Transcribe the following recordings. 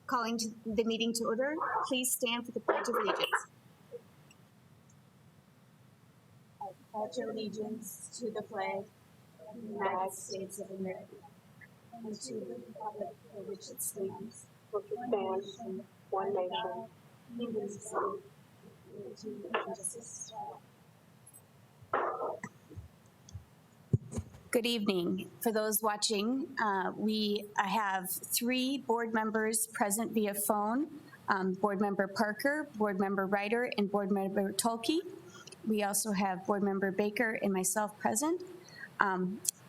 Calling the meeting to order, please stand for the Pledge of Allegiance. I pledge allegiance to the flag of the United States of America and to the republic for which it stands, one nation, indivisible, with liberty and justice. Good evening. For those watching, we have 3 board members present via phone, Board Member Parker, Board Member Ryder, and Board Member Tolke. We also have Board Member Baker and myself present,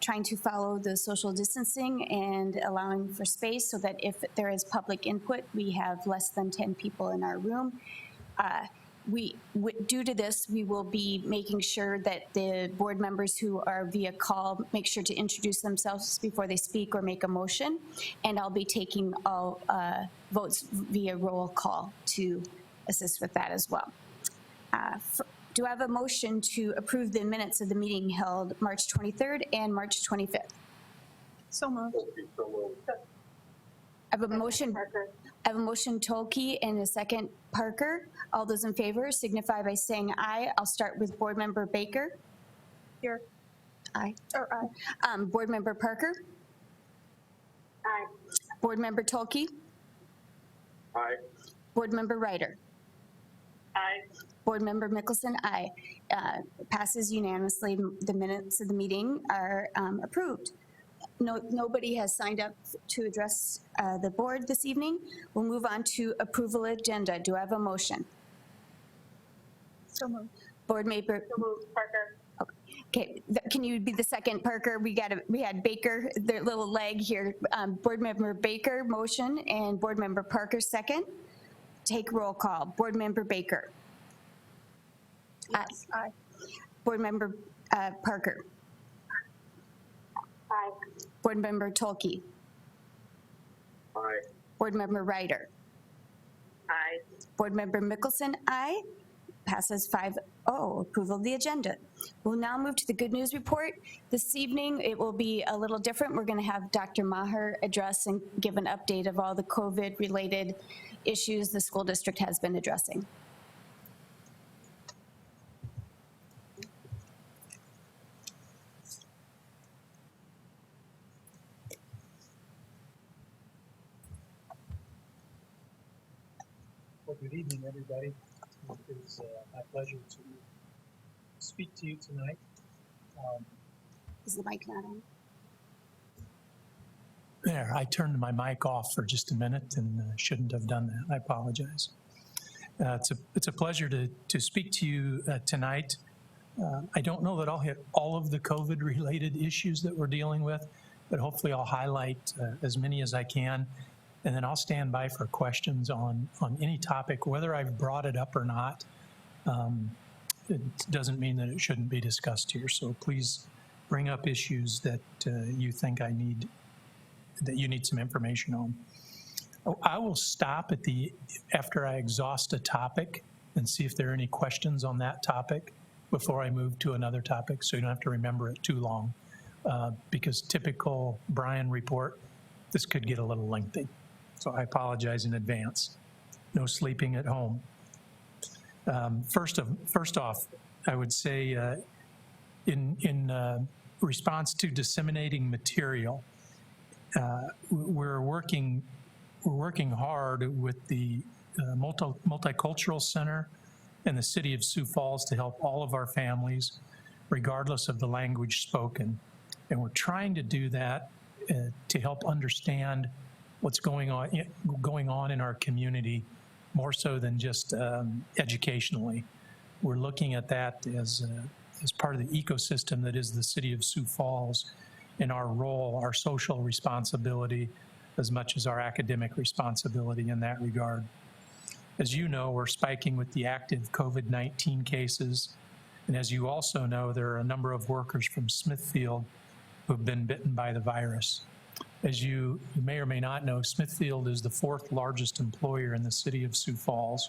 trying to follow the social distancing and allowing for space so that if there is public input, we have less than 10 people in our room. Due to this, we will be making sure that the board members who are via call make sure to introduce themselves before they speak or make a motion. And I'll be taking all votes via roll call to assist with that as well. Do I have a motion to approve the minutes of the meeting held March 23rd and March 25th? So moved. I have a motion. I have a motion Tolke and a second Parker. All those in favor signify by saying aye. I'll start with Board Member Baker. Here. Aye. Or aye. Board Member Parker. Aye. Board Member Tolke. Aye. Board Member Ryder. Aye. Board Member Mickelson, aye. Passes unanimously. The minutes of the meeting are approved. Nobody has signed up to address the board this evening. We'll move on to approval agenda. Do I have a motion? So moved. Board Member. So moved. Parker. Okay, can you be the second, Parker? We had Baker, their little leg here. Board Member Baker, motion, and Board Member Parker, second. Take roll call. Board Member Baker. Yes. Aye. Board Member Parker. Aye. Board Member Tolke. Aye. Board Member Ryder. Aye. Board Member Mickelson, aye. Passes 5-0. Approval of the agenda. We'll now move to the good news report. This evening, it will be a little different. We're going to have Dr. Maher address and give an update of all the COVID-related issues the school district has been addressing. Well, good evening, everybody. It is my pleasure to speak to you tonight. Is the mic not on? There, I turned my mic off for just a minute and shouldn't have done that. I apologize. It's a pleasure to speak to you tonight. I don't know that I'll hit all of the COVID-related issues that we're dealing with, but hopefully I'll highlight as many as I can. And then I'll stand by for questions on any topic, whether I've brought it up or not. It doesn't mean that it shouldn't be discussed here. So please bring up issues that you think that you need some information on. I will stop after I exhaust a topic and see if there are any questions on that topic before I move to another topic, so you don't have to remember it too long. Because typical Brian report, this could get a little lengthy. So I apologize in advance. No sleeping at home. First off, I would say in response to disseminating material, we're working hard with the Multicultural Center and the City of Sioux Falls to help all of our families, regardless of the language spoken. And we're trying to do that to help understand what's going on in our community, more so than just educationally. We're looking at that as part of the ecosystem that is the City of Sioux Falls, and our role, our social responsibility, as much as our academic responsibility in that regard. As you know, we're spiking with the active COVID-19 cases, and as you also know, there are a number of workers from Smithfield who have been bitten by the virus. As you may or may not know, Smithfield is the 4th largest employer in the City of Sioux Falls,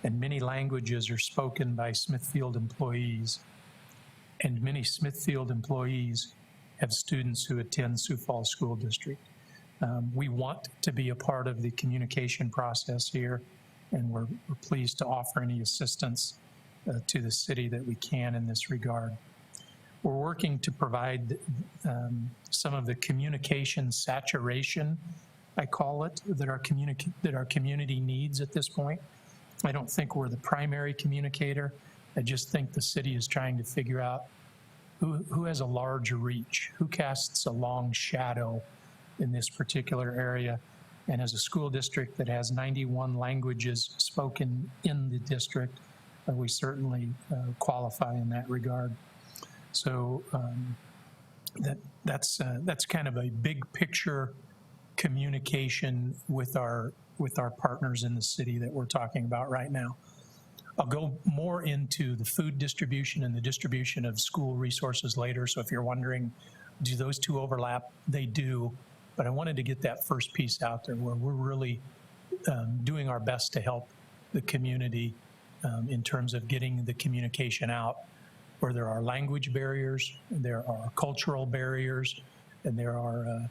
and many languages are spoken by Smithfield employees. And many Smithfield employees have students who attend Sioux Falls School District. We want to be a part of the communication process here, and we're pleased to offer any assistance to the city that we can in this regard. We're working to provide some of the communication saturation, I call it, that our community needs at this point. I don't think we're the primary communicator. I just think the city is trying to figure out who has a large reach, who casts a long shadow in this particular area. And as a school district that has 91 languages spoken in the district, we certainly qualify in that regard. So that's kind of a big picture communication with our partners in the city that we're talking about right now. I'll go more into the food distribution and the distribution of school resources later. So if you're wondering, do those two overlap? They do. But I wanted to get that first piece out there where we're really doing our best to help the community in terms of getting the communication out, where there are language barriers, there are cultural barriers, and there are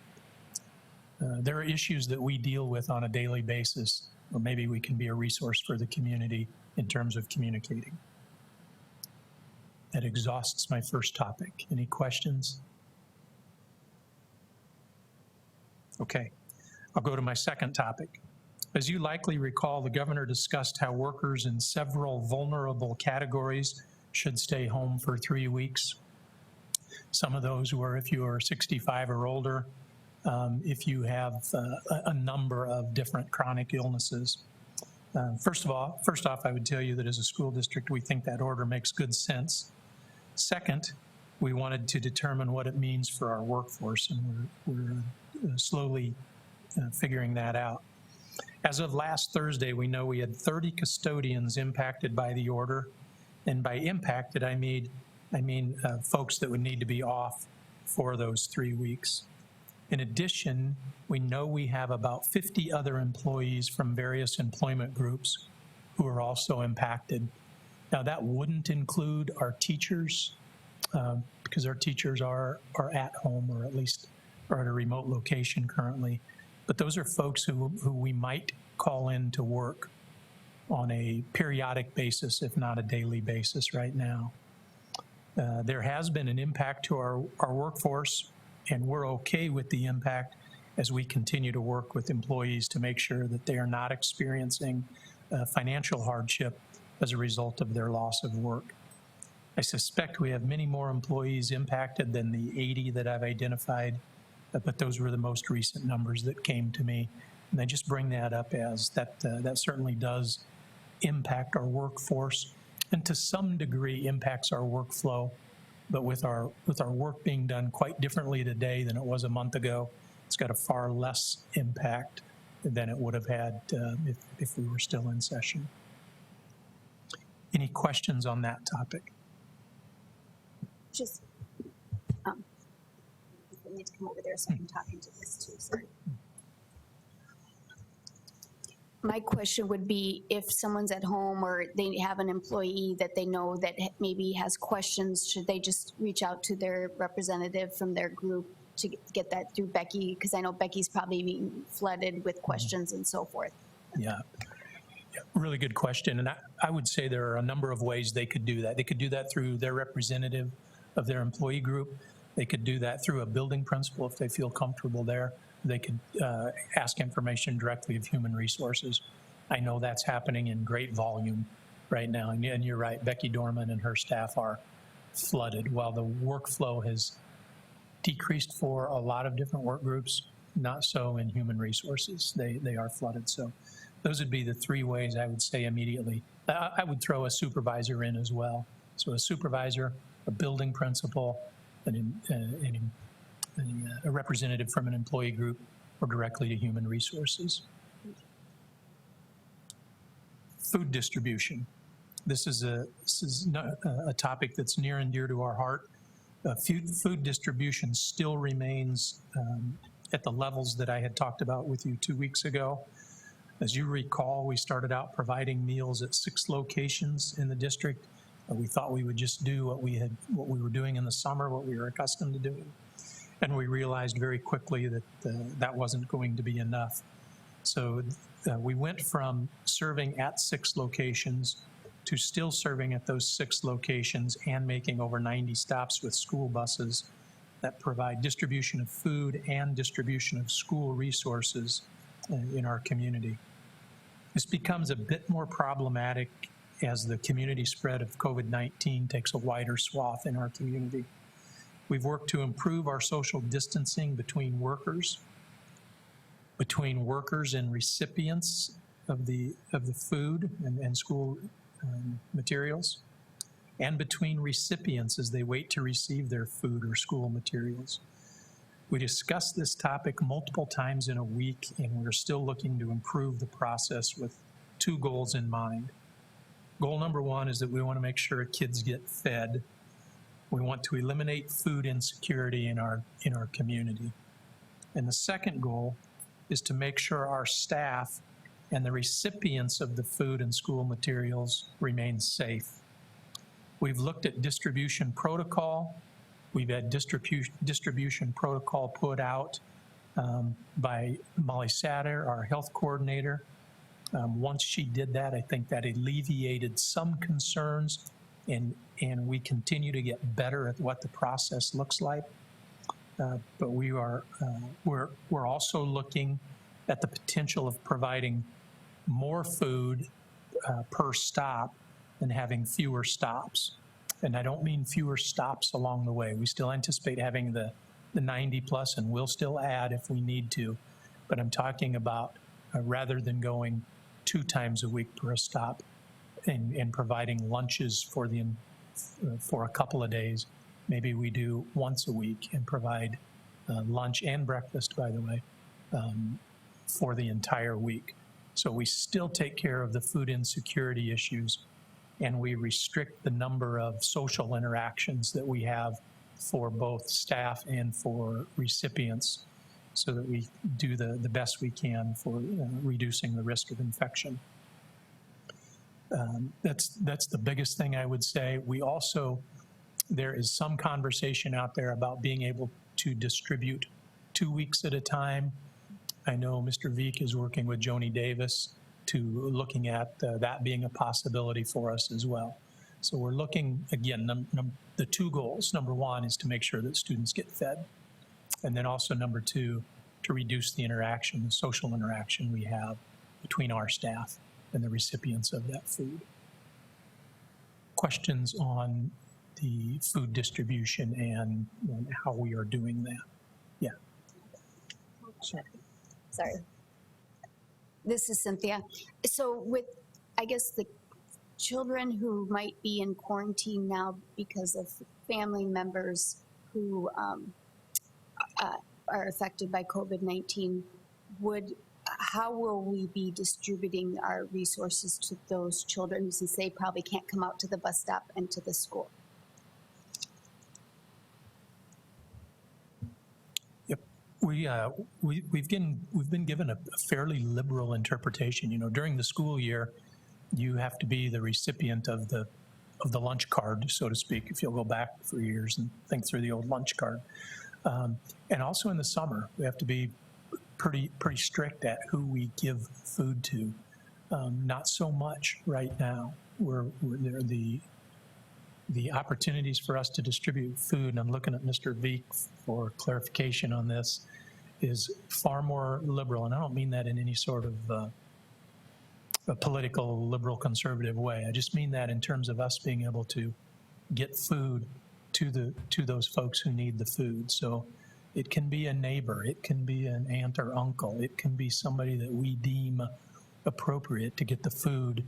issues that we deal with on a daily basis, or maybe we can be a resource for the community in terms of communicating. That exhausts my first topic. Any questions? Okay, I'll go to my second topic. As you likely recall, the governor discussed how workers in several vulnerable categories should stay home for 3 weeks. Some of those were if you are 65 or older, if you have a number of different chronic illnesses. First off, I would tell you that as a school district, we think that order makes good sense. Second, we wanted to determine what it means for our workforce, and we're slowly figuring that out. As of last Thursday, we know we had 30 custodians impacted by the order, and by impacted, I mean folks that would need to be off for those 3 weeks. In addition, we know we have about 50 other employees from various employment groups who are also impacted. Now, that wouldn't include our teachers, because our teachers are at home, or at least are at a remote location currently. But those are folks who we might call in to work on a periodic basis, if not a daily basis right now. There has been an impact to our workforce, and we're okay with the impact as we continue to work with employees to make sure that they are not experiencing financial hardship as a result of their loss of work. I suspect we have many more employees impacted than the 80 that I've identified, but those were the most recent numbers that came to me. And I just bring that up as that certainly does impact our workforce, and to some degree impacts our workflow. But with our work being done quite differently today than it was a month ago, it's got a far less impact than it would have had if we were still in session. Any questions on that topic? Just, I need to come over there so I can talk into this too, sorry. My question would be, if someone's at home or they have an employee that they know that maybe has questions, should they just reach out to their representative from their group to get that through Becky? Because I know Becky's probably being flooded with questions and so forth. Yeah, really good question. And I would say there are a number of ways they could do that. They could do that through their representative of their employee group. They could do that through a building principal if they feel comfortable there. They could ask information directly of human resources. I know that's happening in great volume right now. And you're right, Becky Dorman and her staff are flooded. While the workflow has decreased for a lot of different work groups, not so in human resources. They are flooded. So those would be the 3 ways I would say immediately. I would throw a supervisor in as well. So a supervisor, a building principal, a representative from an employee group, or directly to human resources. Food distribution. This is not a topic that's near and dear to our heart. Food distribution still remains at the levels that I had talked about with you 2 weeks ago. As you recall, we started out providing meals at 6 locations in the district. We thought we would just do what we were doing in the summer, what we were accustomed to doing. And we realized very quickly that that wasn't going to be enough. So we went from serving at 6 locations to still serving at those 6 locations and making over 90 stops with school buses that provide distribution of food and distribution of school resources in our community. This becomes a bit more problematic as the community spread of COVID-19 takes a wider swath in our community. We've worked to improve our social distancing between workers and recipients of the food and school materials, and between recipients as they wait to receive their food or school materials. We discussed this topic multiple times in a week, and we're still looking to improve the process with 2 goals in mind. Goal number 1 is that we want to make sure kids get fed. We want to eliminate food insecurity in our community. And the second goal is to make sure our staff and the recipients of the food and school materials remain safe. We've looked at distribution protocol. We've had distribution protocol put out by Molly Satter, our health coordinator. Once she did that, I think that alleviated some concerns, and we continue to get better at what the process looks like. But we're also looking at the potential of providing more food per stop and having fewer stops. And I don't mean fewer stops along the way. We still anticipate having the 90 plus, and we'll still add if we need to. But I'm talking about rather than going 2 times a week per stop and providing lunches for a couple of days, maybe we do once a week and provide lunch and breakfast, by the way, for the entire week. So we still take care of the food insecurity issues, and we restrict the number of social interactions that we have for both staff and for recipients, so that we do the best we can for reducing the risk of infection. That's the biggest thing I would say. We also, there is some conversation out there about being able to distribute 2 weeks at a time. I know Mr. Veek is working with Joni Davis to looking at that being a possibility for us as well. So we're looking, again, the 2 goals. Number 1 is to make sure that students get fed. And then also number 2, to reduce the interaction, the social interaction we have between our staff and the recipients of that food. Questions on the food distribution and how we are doing that? Yeah. Sorry. This is Cynthia. So with, I guess, the children who might be in quarantine now because of family members who are affected by COVID-19, how will we be distributing our resources to those children since they probably can't come out to the bus stop and to the school? Yep, we've been given a fairly liberal interpretation. You know, during the school year, you have to be the recipient of the lunch card, so to speak, if you'll go back for years and think through the old lunch card. And also in the summer, we have to be pretty strict at who we give food to. Not so much right now. The opportunities for us to distribute food, and I'm looking at Mr. Veek for clarification on this, is far more liberal. And I don't mean that in any sort of a political liberal conservative way. I just mean that in terms of us being able to get food to those folks who need the food. So it can be a neighbor, it can be an aunt or uncle, it can be somebody that we deem appropriate to get the food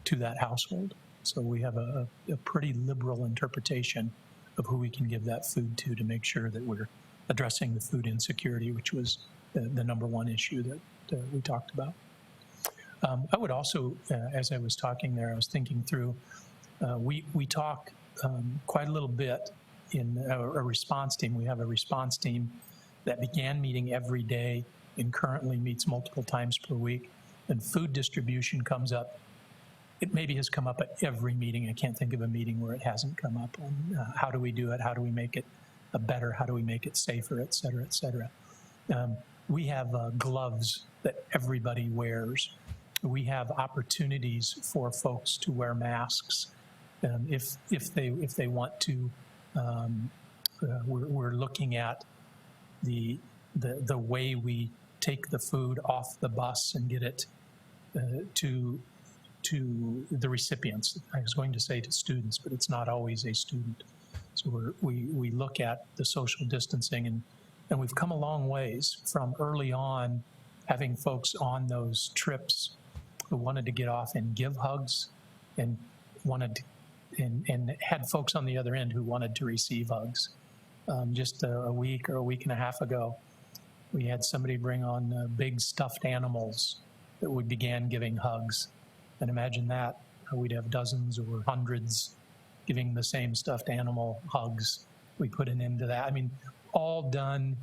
to that household. So we have a pretty liberal interpretation of who we can give that food to make sure that we're addressing the food insecurity, which was the number 1 issue that we talked about. I would also, as I was talking there, I was thinking through, we talk quite a little bit in a response team. We have a response team that began meeting every day and currently meets multiple times per week. And food distribution comes up. It maybe has come up at every meeting. I can't think of a meeting where it hasn't come up. And how do we do it? How do we make it better? How do we make it safer, et cetera, et cetera? We have gloves that everybody wears. We have opportunities for folks to wear masks if they want to. We're looking at the way we take the food off the bus and get it to the recipients. I was going to say to students, but it's not always a student. So we look at the social distancing, and we've come a long ways from early on having folks on those trips who wanted to get off and give hugs and and had folks on the other end who wanted to receive hugs. Just a week or a week and a half ago, we had somebody bring on big stuffed animals that we began giving hugs. And imagine that, we'd have dozens or hundreds giving the same stuffed animal hugs. We put an end to that. I mean, all done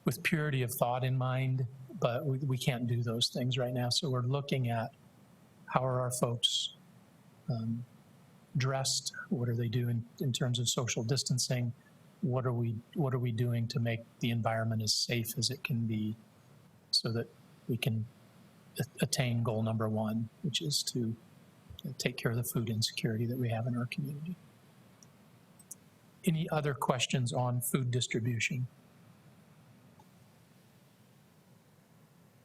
with purity of thought in mind, but we can't do those things right now. So we're looking at how are our folks dressed? What are they doing in terms of social distancing? What are we doing to make the environment as safe as it can be so that we can attain goal number one, which is to take care of the food insecurity that we have in our community. Any other questions on food distribution?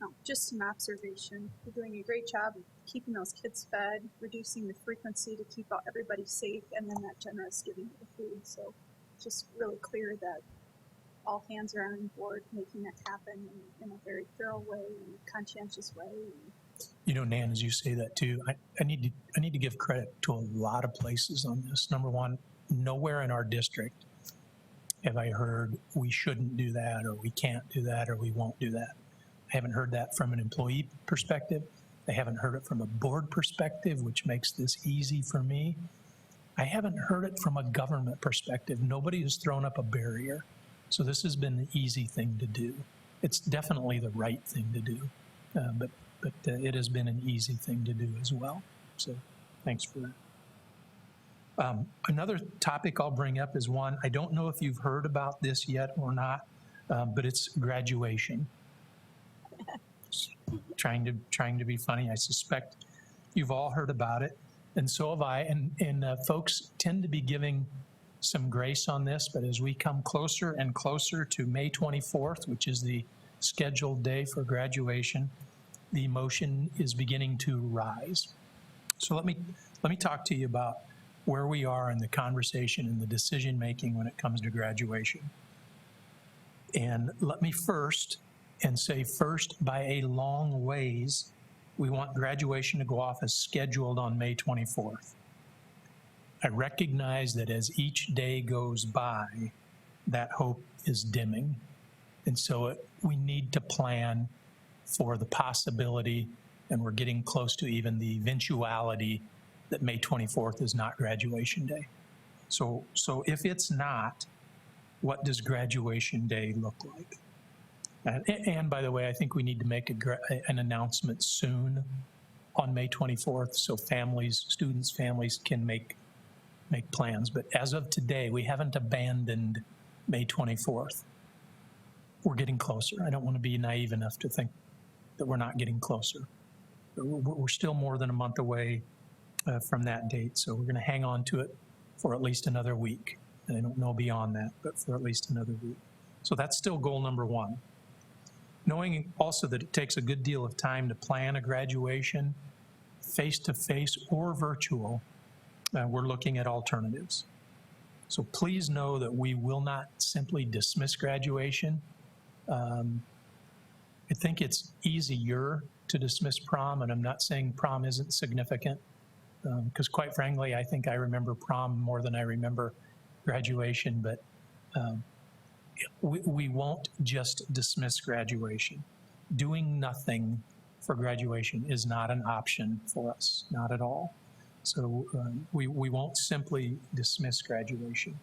No, just some observation. You're doing a great job of keeping those kids fed, reducing the frequency to keep everybody safe, and then that generous giving of the food. So just really clear that all hands are on board making that happen in a very thorough way and conscientious way. You know, Nan, as you say that too, I need to give credit to a lot of places on this. Number one, nowhere in our district have I heard we shouldn't do that, or we can't do that, or we won't do that. I haven't heard that from an employee perspective. I haven't heard it from a board perspective, which makes this easy for me. I haven't heard it from a government perspective. Nobody has thrown up a barrier. So this has been the easy thing to do. It's definitely the right thing to do, but it has been an easy thing to do as well. So thanks for that. Another topic I'll bring up is one, I don't know if you've heard about this yet or not, but it's graduation. Trying to be funny. I suspect you've all heard about it, and so have I. And folks tend to be giving some grace on this, but as we come closer and closer to May 24th, which is the scheduled day for graduation, the emotion is beginning to rise. So let me talk to you about where we are in the conversation and the decision making when it comes to graduation. And let me first by a long ways, we want graduation to go off as scheduled on May 24th. I recognize that as each day goes by, that hope is dimming. And so we need to plan for the possibility, and we're getting close to even the eventuality, that May 24th is not graduation day. So if it's not, what does graduation day look like? And by the way, I think we need to make an announcement soon on May 24th so students' families can make plans. But as of today, we haven't abandoned May 24th. We're getting closer. I don't want to be naive enough to think that we're not getting closer. We're still more than a month away from that date, so we're going to hang on to it for at least another week. And I don't know beyond that, but for at least another week. So that's still goal number one. Knowing also that it takes a good deal of time to plan a graduation, face-to-face or virtual, we're looking at alternatives. So please know that we will not simply dismiss graduation. I think it's easier to dismiss prom, and I'm not saying prom isn't significant, because quite frankly, I think I remember prom more than I remember graduation, but we won't just dismiss graduation. Doing nothing for graduation is not an option for us, not at all. So we won't simply dismiss graduation.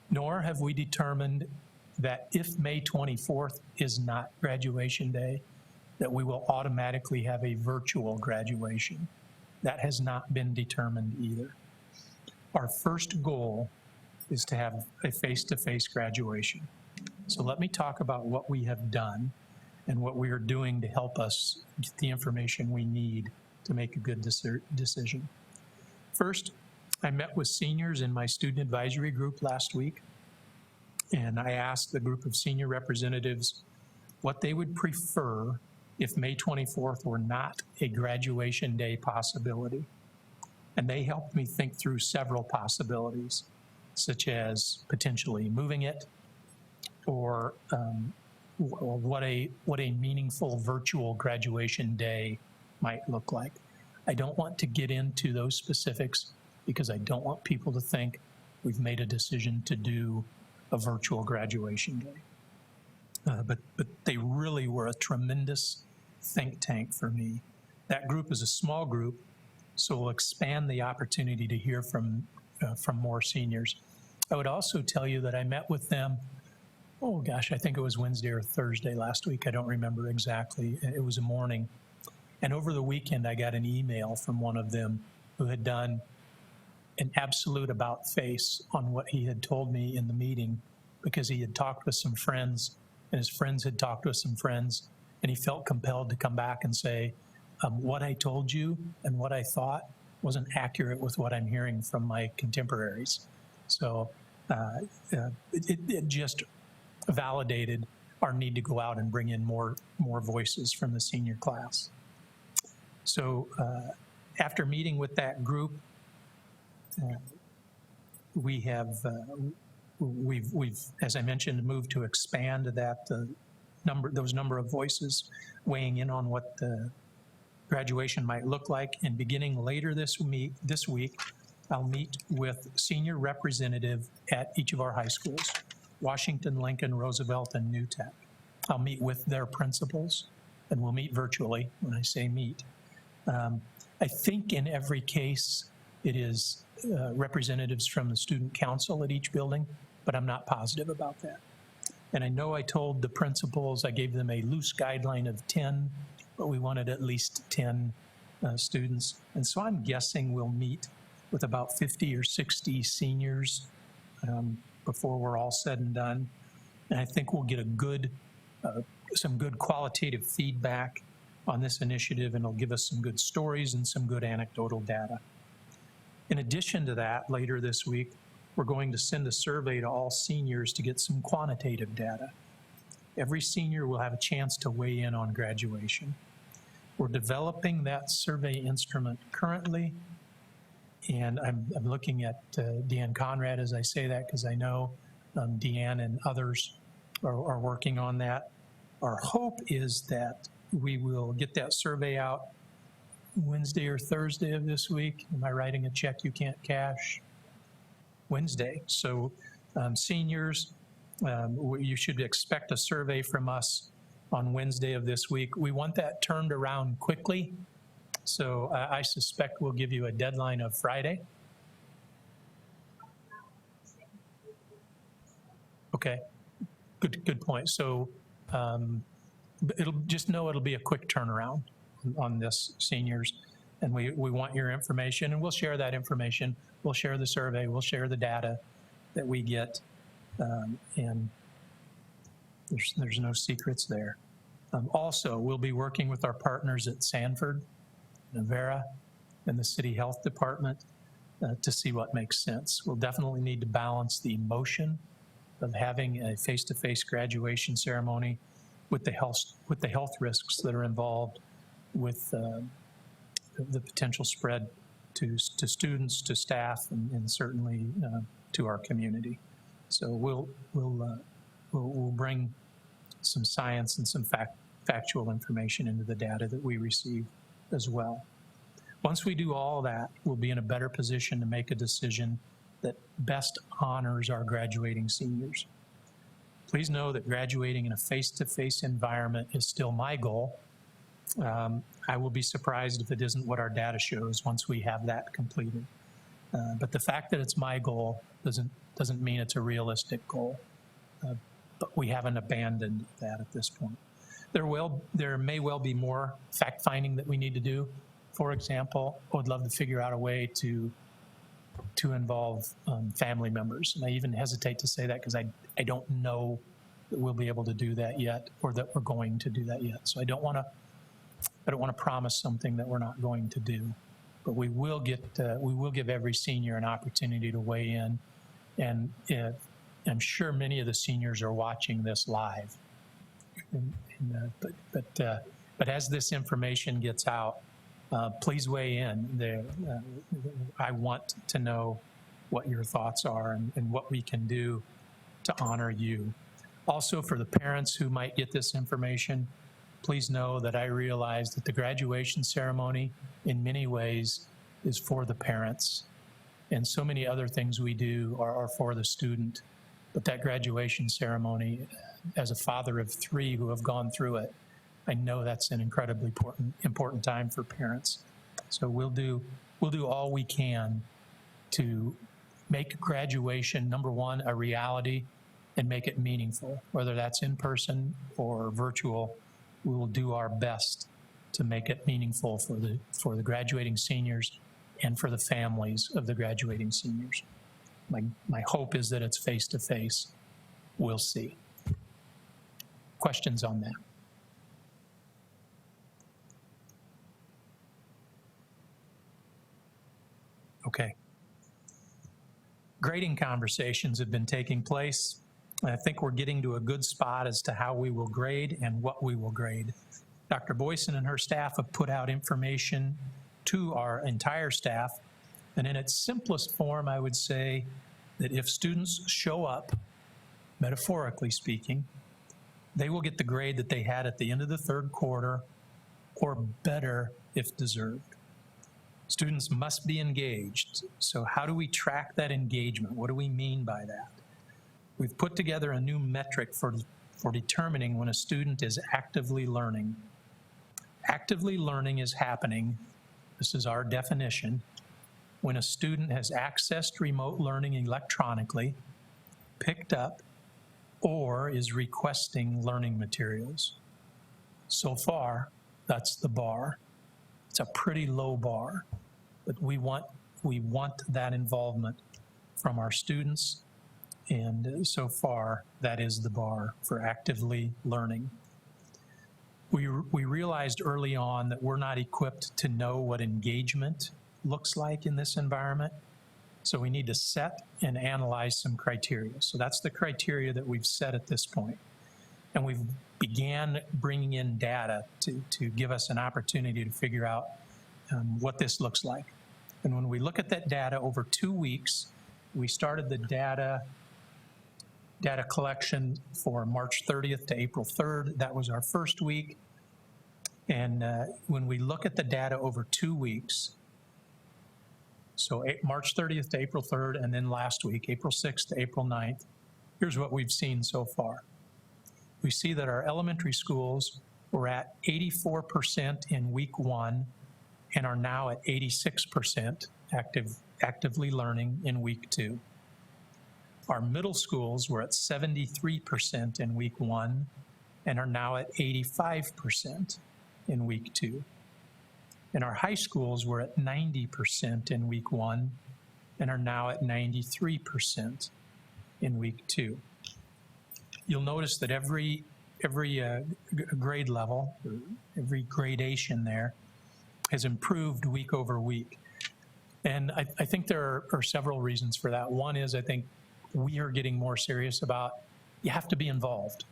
Nor have we determined that if May 24th is not graduation day, that we will automatically have a virtual graduation. That has not been determined either. Our first goal is to have a face-to-face graduation. So let me talk about what we have done and what we are doing to help us get the information we need to make a good decision. First, I met with seniors in my student advisory group last week, and I asked the group of senior representatives what they would prefer if May 24th were not a graduation day possibility. And they helped me think through several possibilities, such as potentially moving it, or what a meaningful virtual graduation day might look like. I don't want to get into those specifics because I don't want people to think we've made a decision to do a virtual graduation day. But they really were a tremendous think tank for me. That group is a small group, so we'll expand the opportunity to hear from more seniors. I would also tell you that I met with them, oh gosh, I think it was Wednesday or Thursday last week. I don't remember exactly. It was a morning. And over the weekend, I got an email from one of them who had done an absolute about face on what he had told me in the meeting, because he had talked with some friends and his friends had talked with some friends, and he felt compelled to come back and say, what I told you and what I thought wasn't accurate with what I'm hearing from my contemporaries. So it just validated our need to go out and bring in more voices from the senior class. So after meeting with that group, we've, as I mentioned, moved to expand that those number of voices weighing in on what the graduation might look like. And beginning later this week, I'll meet with senior representative at each of our high schools, Washington, Lincoln, Roosevelt, and New Tech. I'll meet with their principals, and we'll meet virtually when I say meet. I think in every case it is representatives from the student council at each building, but I'm not positive about that. And I know I told the principals, I gave them a loose guideline of 10, but we wanted at least 10 students. And so I'm guessing we'll meet with about 50 or 60 seniors before we're all said and done. And I think we'll get some good qualitative feedback on this initiative, and it'll give us some good stories and some good anecdotal data. In addition to that, later this week, we're going to send a survey to all seniors to get some quantitative data. Every senior will have a chance to weigh in on graduation. We're developing that survey instrument currently, and I'm looking at Deanne Conrad as I say that, because I know Deanne and others are working on that. Our hope is that we will get that survey out Wednesday or Thursday of this week. Am I writing a check you can't cash? Wednesday. So seniors, you should expect a survey from us on Wednesday of this week. We want that turned around quickly. So I suspect we'll give you a deadline of Friday. Okay, good point. So it'll be a quick turnaround on this, seniors, and we want your information, and we'll share that information. We'll share the survey, we'll share the data that we get, and there's no secrets there. Also, we'll be working with our partners at Sanford, Navarra, and the City Health Department to see what makes sense. We'll definitely need to balance the emotion of having a face-to-face graduation ceremony with the health risks that are involved with the potential spread to students, to staff, and certainly to our community. So we'll bring some science and some factual information into the data that we receive as well. Once we do all that, we'll be in a better position to make a decision that best honors our graduating seniors. Please know that graduating in a face-to-face environment is still my goal. I will be surprised if it isn't what our data shows once we have that completed. But the fact that it's my goal doesn't mean it's a realistic goal. But we haven't abandoned that at this point. There may well be more fact-finding that we need to do. For example, I would love to figure out a way to involve family members. And I even hesitate to say that because I don't know that we'll be able to do that yet, or that we're going to do that yet. So I don't want to promise something that we're not going to do. But we will give every senior an opportunity to weigh in, and I'm sure many of the seniors are watching this live. But as this information gets out, please weigh in. I want to know what your thoughts are and what we can do to honor you. Also, for the parents who might get this information, please know that I realize that the graduation ceremony, in many ways, is for the parents. And so many other things we do are for the student. But that graduation ceremony, as a father of 3 who have gone through it, I know that's an incredibly important time for parents. So we'll do all we can to make graduation, number one, a reality, and make it meaningful. Whether that's in person or virtual, we will do our best to make it meaningful for the graduating seniors and for the families of the graduating seniors. My hope is that it's face-to-face. We'll see. Questions on that? Okay. Grading conversations have been taking place. I think we're getting to a good spot as to how we will grade and what we will grade. Dr. Boyson and her staff have put out information to our entire staff, and in its simplest form, I would say that if students show up, metaphorically speaking, they will get the grade that they had at the end of the 3rd quarter, or better if deserved. Students must be engaged. So how do we track that engagement? What do we mean by that? We've put together a new metric for determining when a student is actively learning. Actively learning is happening, this is our definition, when a student has accessed remote learning electronically, picked up, or is requesting learning materials. So far, that's the bar. It's a pretty low bar, but we want that involvement from our students, and so far, that is the bar for actively learning. We realized early on that we're not equipped to know what engagement looks like in this environment, so we need to set and analyze some criteria. So that's the criteria that we've set at this point. And we've began bringing in data to give us an opportunity to figure out what this looks like. And when we look at that data over 2 weeks, we started the data collection for March 30th to April 3rd. That was our first week. And when we look at the data over 2 weeks, so March 30th to April 3rd, and then last week, April 6th to April 9th, here's what we've seen so far. We see that our elementary schools were at 84% in week 1 and are now at 86% actively learning in week 2. Our middle schools were at 73% in week 1 and are now at 85% in week 2. And our high schools were at 90% in week 1 and are now at 93% in week 2. You'll notice that every grade level, every gradation there has improved week over week. And I think there are several reasons for that. One is I think we are getting more serious about you have to be involved.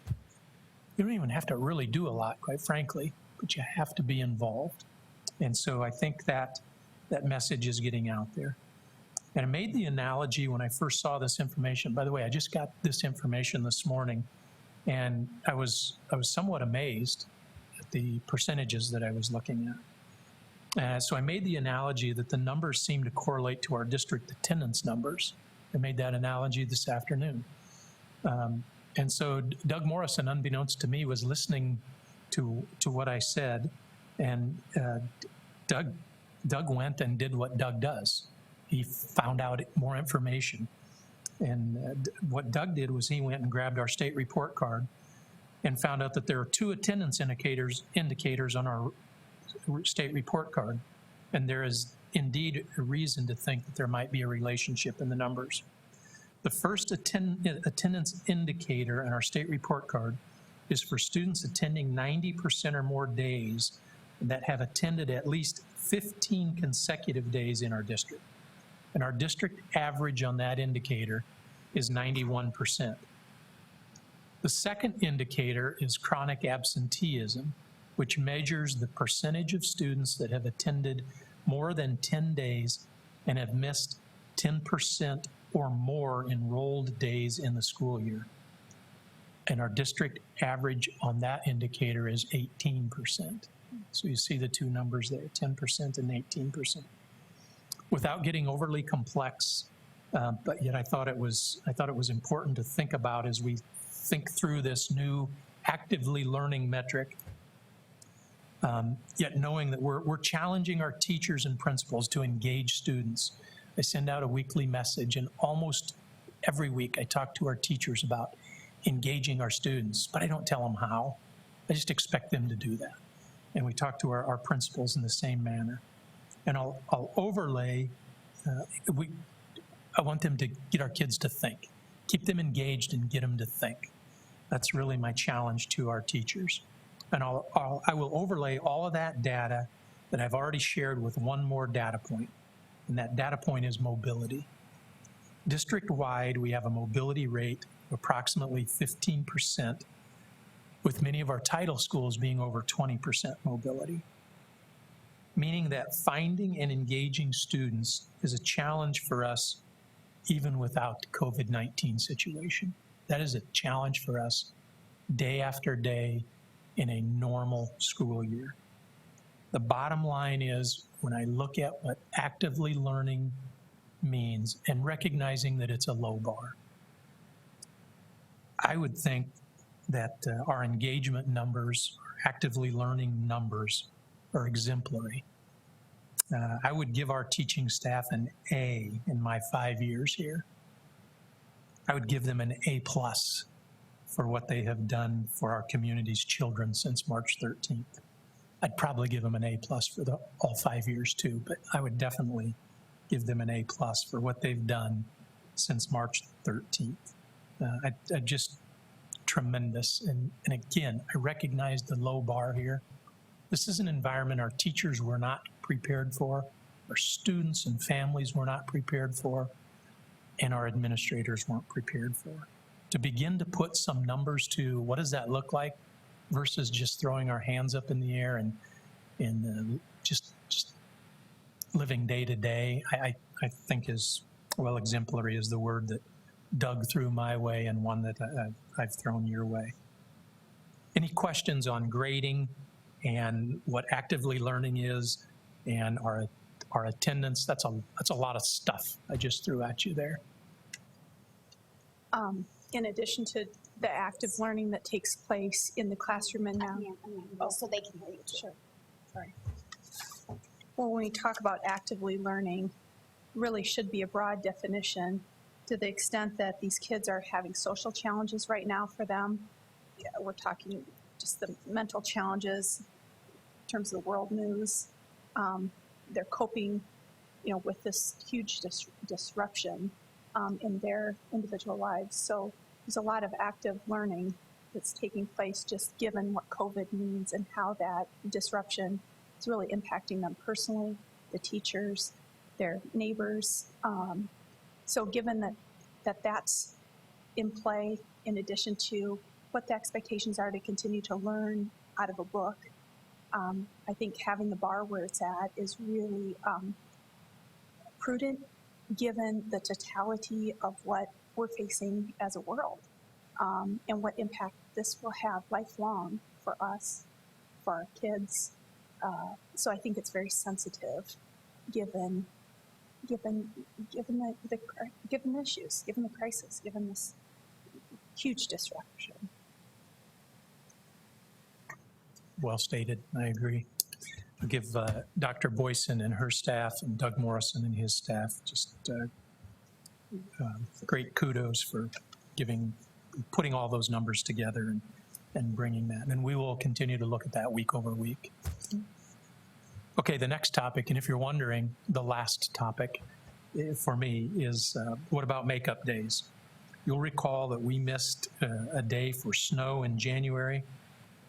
You don't even have to really do a lot, quite frankly, but you have to be involved. And so I think that message is getting out there. And I made the analogy when I first saw this information. By the way, I just got this information this morning, and I was somewhat amazed at the percentages that I was looking at. So I made the analogy that the numbers seem to correlate to our district attendance numbers. I made that analogy this afternoon. And so Doug Morrison, unbeknownst to me, was listening to what I said, and Doug went and did what Doug does. He found out more information. And what Doug did was he went and grabbed our state report card and found out that there are 2 attendance indicators on our state report card. And there is indeed a reason to think that there might be a relationship in the numbers. The first attendance indicator in our state report card is for students attending 90% or more days that have attended at least 15 consecutive days in our district. And our district average on that indicator is 91%. The second indicator is chronic absenteeism, which measures the percentage of students that have attended more than 10 days and have missed 10% or more enrolled days in the school year. And our district average on that indicator is 18%. So you see the two numbers there, 10% and 18%. Without getting overly complex, but yet I thought it was important to think about as we think through this new actively learning metric. Yet knowing that we're challenging our teachers and principals to engage students. I send out a weekly message, and almost every week I talk to our teachers about engaging our students, but I don't tell them how. I just expect them to do that. And we talk to our principals in the same manner. And I'll overlay, I want them to get our kids to think, keep them engaged and get them to think. That's really my challenge to our teachers. And I will overlay all of that data that I've already shared with one more data point, and that data point is mobility. District-wide, we have a mobility rate of approximately 15%, with many of our title schools being over 20% mobility, meaning that finding and engaging students is a challenge for us even without the COVID-19 situation. That is a challenge for us day after day in a normal school year. The bottom line is, when I look at what actively learning means and recognizing that it's a low bar, I would think that our engagement numbers, our actively learning numbers, are exemplary. I would give our teaching staff an A in my 5 years here. I would give them an A+ for what they have done for our community's children since March 13th. I'd probably give them an A+ for all 5 years too, but I would definitely give them an A+ for what they've done since March 13th. I just tremendous. And again, I recognize the low bar here. This is an environment our teachers were not prepared for, our students and families were not prepared for, and our administrators weren't prepared for. To begin to put some numbers to what does that look like versus just throwing our hands up in the air and just living day to day, I think is, well, exemplary is the word that dug through my way and one that I've thrown your way. Any questions on grading and what actively learning is and our attendance? That's a lot of stuff I just threw at you there. In addition to the active learning that takes place in the classroom and now. So they can hear you too. Sure. Sorry. Well, when we talk about actively learning, really should be a broad definition to the extent that these kids are having social challenges right now for them. Yeah, we're talking just the mental challenges in terms of the world news. They're coping, with this huge disruption in their individual lives. So there's a lot of active learning that's taking place just given what COVID means and how that disruption is really impacting them personally, the teachers, their neighbors. So given that's in play, in addition to what the expectations are to continue to learn out of a book, I think having the bar where it's at is really prudent given the totality of what we're facing as a world and what impact this will have lifelong for us, for our kids. So I think it's very sensitive given the issues, given the crisis, given this huge disruption. Well stated, I agree. I'll give Dr. Boyson and her staff and Doug Morrison and his staff just great kudos for putting all those numbers together and bringing that. And we will continue to look at that week over week. Okay, the next topic, and if you're wondering, the last topic for me is what about makeup days? You'll recall that we missed a day for snow in January.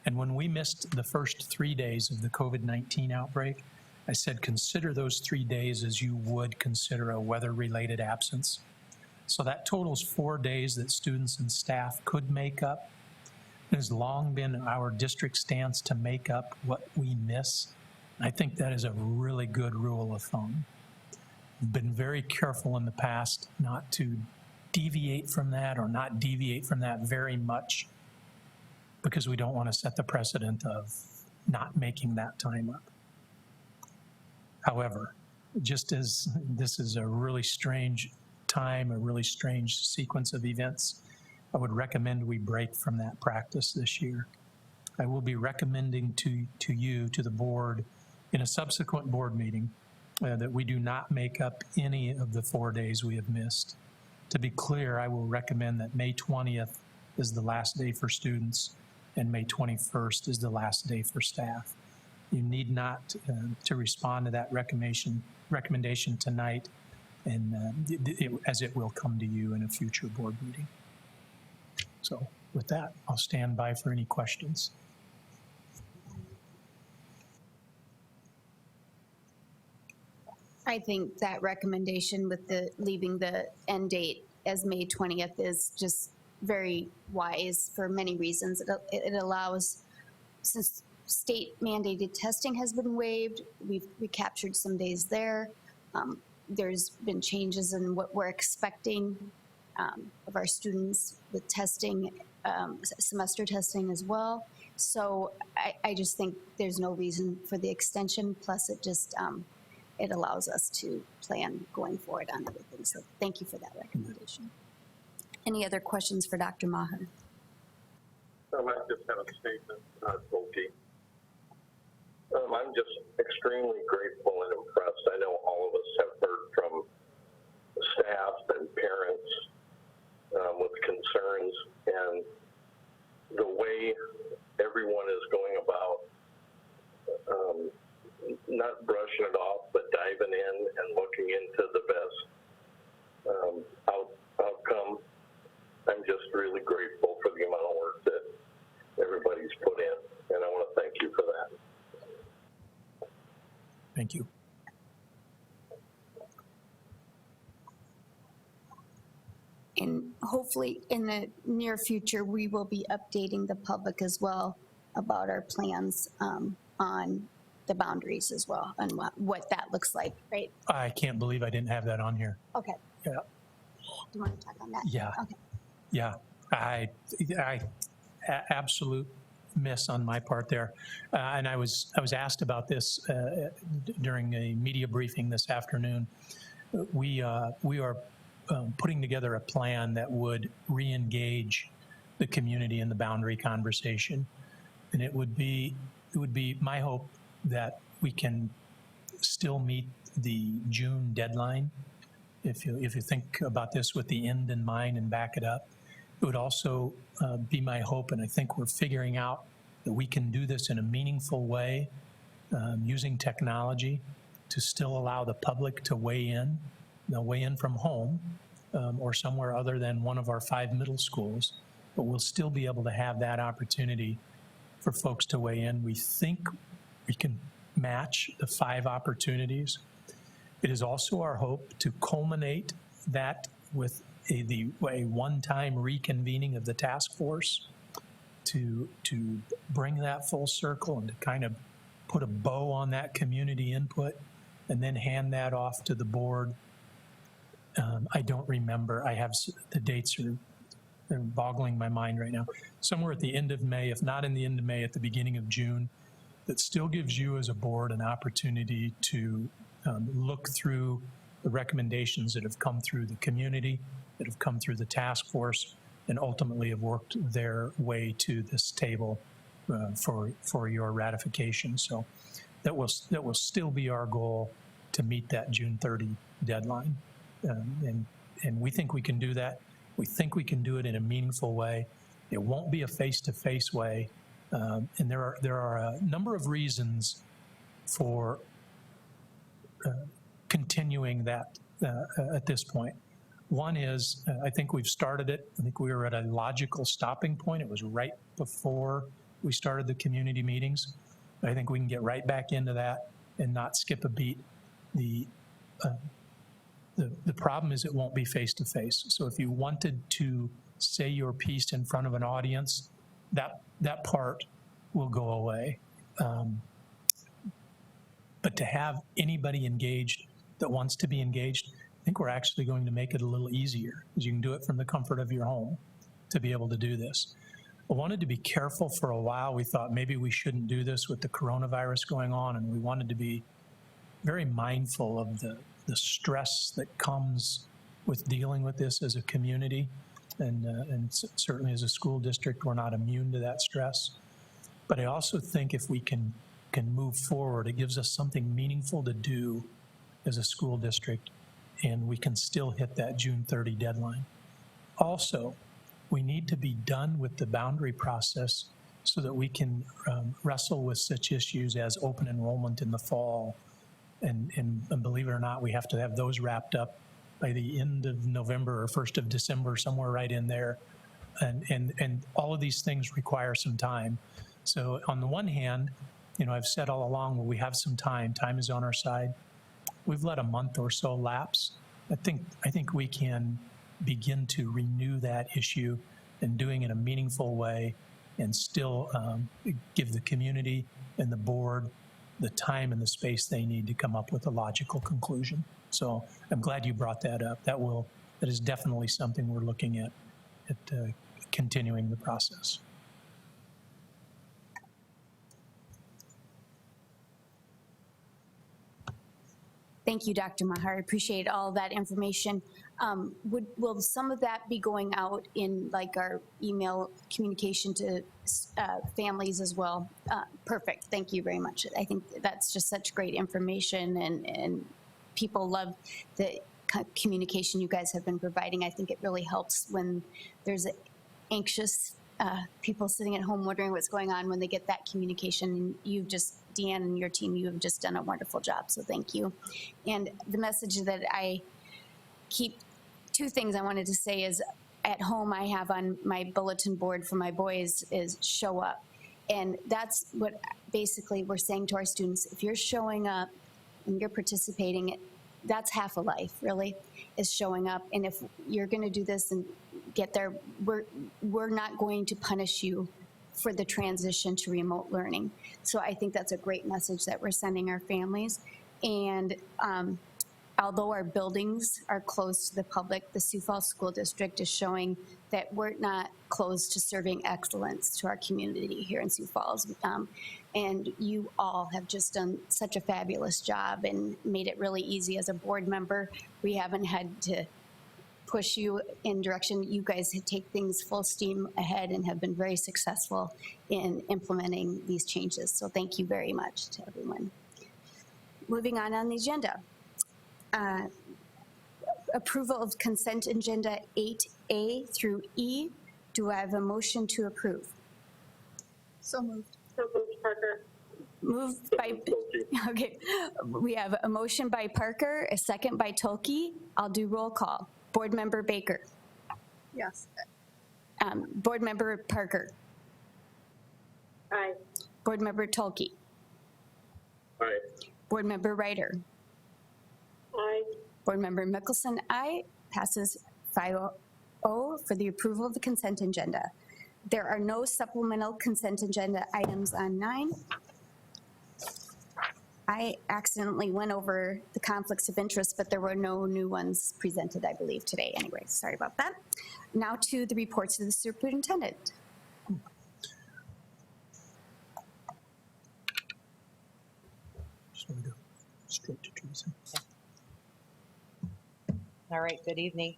And when we missed the first 3 days of the COVID-19 outbreak, I said consider those 3 days as you would consider a weather-related absence. So that totals 4 days that students and staff could make up. It has long been our district stance to make up what we miss. I think that is a really good rule of thumb. Been very careful in the past not to deviate from that or not deviate from that very much, because we don't want to set the precedent of not making that time up. However, just as this is a really strange time, a really strange sequence of events, I would recommend we break from that practice this year. I will be recommending to you, to the board, in a subsequent board meeting, that we do not make up any of the 4 days we have missed. To be clear, I will recommend that May 20th is the last day for students and May 21st is the last day for staff. You need not to respond to that recommendation tonight, and as it will come to you in a future board meeting. So with that, I'll stand by for any questions. I think that recommendation with the leaving the end date as May 20th is just very wise for many reasons. It allows, since state mandated testing has been waived, we've recaptured some days there. There's been changes in what we're expecting of our students with testing, semester testing as well. So I just think there's no reason for the extension, plus it just, it allows us to plan going forward on everything. So thank you for that recommendation. Any other questions for Dr. Maher? I just have a statement, Volke. I'm just extremely grateful and impressed. I know all of us have heard from staff and parents with concerns, and the way everyone is going about not brushing it off, but diving in and looking into the best outcome. I'm just really grateful for the amount of work that everybody's put in, and I want to thank you for that. Thank you. And hopefully in the near future, we will be updating the public as well about our plans on the boundaries as well, and what that looks like, right? I can't believe I didn't have that on here. Okay. Yeah. Do you want to talk on that? Yeah. Okay. Yeah, I absolute miss on my part there, and I was asked about this during a media briefing this afternoon. We are putting together a plan that would re-engage the community in the boundary conversation, and it would be my hope that we can still meet the June deadline. If you think about this with the end in mind and back it up. It would also be my hope, and I think we're figuring out that we can do this in a meaningful way using technology to still allow the public to weigh in. They'll weigh in from home or somewhere other than one of our 5 middle schools, but we'll still be able to have that opportunity for folks to weigh in. We think we can match the 5 opportunities. It is also our hope to culminate that with a one-time reconvening of the task force to bring that full circle and to kind of put a bow on that community input and then hand that off to the board. I don't remember. I have the dates they're boggling my mind right now. Somewhere at the end of May, if not in the end of May, at the beginning of June, that still gives you as a board an opportunity to look through the recommendations that have come through the community, that have come through the task force, and ultimately have worked their way to this table for your ratification. So that will still be our goal, to meet that June 30 deadline. And we think we can do that. We think we can do it in a meaningful way. It won't be a face-to-face way. And there are a number of reasons for continuing that at this point. One is, I think we've started it. I think we were at a logical stopping point. It was right before we started the community meetings. I think we can get right back into that and not skip a beat. The problem is it won't be face-to-face. So if you wanted to say your piece in front of an audience, that part will go away. But to have anybody engaged that wants to be engaged, I think we're actually going to make it a little easier, because you can do it from the comfort of your home to be able to do this. I wanted to be careful for a while. We thought maybe we shouldn't do this with the coronavirus going on, and we wanted to be very mindful of the stress that comes with dealing with this as a community. And certainly as a school district, we're not immune to that stress. But I also think if we can move forward, it gives us something meaningful to do as a school district, and we can still hit that June 30 deadline. Also, we need to be done with the boundary process so that we can wrestle with such issues as open enrollment in the fall. And believe it or not, we have to have those wrapped up by the end of November or 1st of December, somewhere right in there. And all of these things require some time. So on the one hand, you know, I've said all along, well, we have some time. Time is on our side. We've let a month or so lapse. I think we can begin to renew that issue and doing it in a meaningful way and still give the community and the board the time and the space they need to come up with a logical conclusion. So I'm glad you brought that up. That is definitely something we're looking at continuing the process. Thank you, Dr. Mahar. I appreciate all that information. Will some of that be going out in like our email communication to families as well? Perfect. Thank you very much. I think that's just such great information, and people love the communication you guys have been providing. I think it really helps when there's anxious people sitting at home wondering what's going on when they get that communication. And Deanne and your team, you have just done a wonderful job, so thank you. And the message that I keep, two things I wanted to say is, at home I have on my bulletin board for my boys is show up. And that's what basically we're saying to our students. If you're showing up and you're participating, that's half a life, really, is showing up. And if you're going to do this and get there, we're not going to punish you for the transition to remote learning. So I think that's a great message that we're sending our families. And although our buildings are closed to the public, the Sioux Falls School District is showing that we're not closed to serving excellence to our community here in Sioux Falls. And you all have just done such a fabulous job and made it really easy as a board member. We haven't had to push you in direction. You guys take things full steam ahead and have been very successful in implementing these changes. So thank you very much to everyone. Moving on the agenda. Approval of consent agenda 8A through E. Do I have a motion to approve? So moved. So moved, Parker. Moved by, okay. We have a motion by Parker, a second by Tolke. I'll do roll call. Board Member Baker. Yes. Board Member Parker. Aye. Board Member Tolke. Aye. Board Member Ryder. Aye. Board Member Mickelson, aye. Passes 5-0 for the approval of the consent agenda. There are no supplemental consent agenda items on 9. I accidentally went over the conflicts of interest, but there were no new ones presented, I believe, today. Anyway, sorry about that. Now to the reports of the superintendent. So we go straight to Teresa. All right, good evening.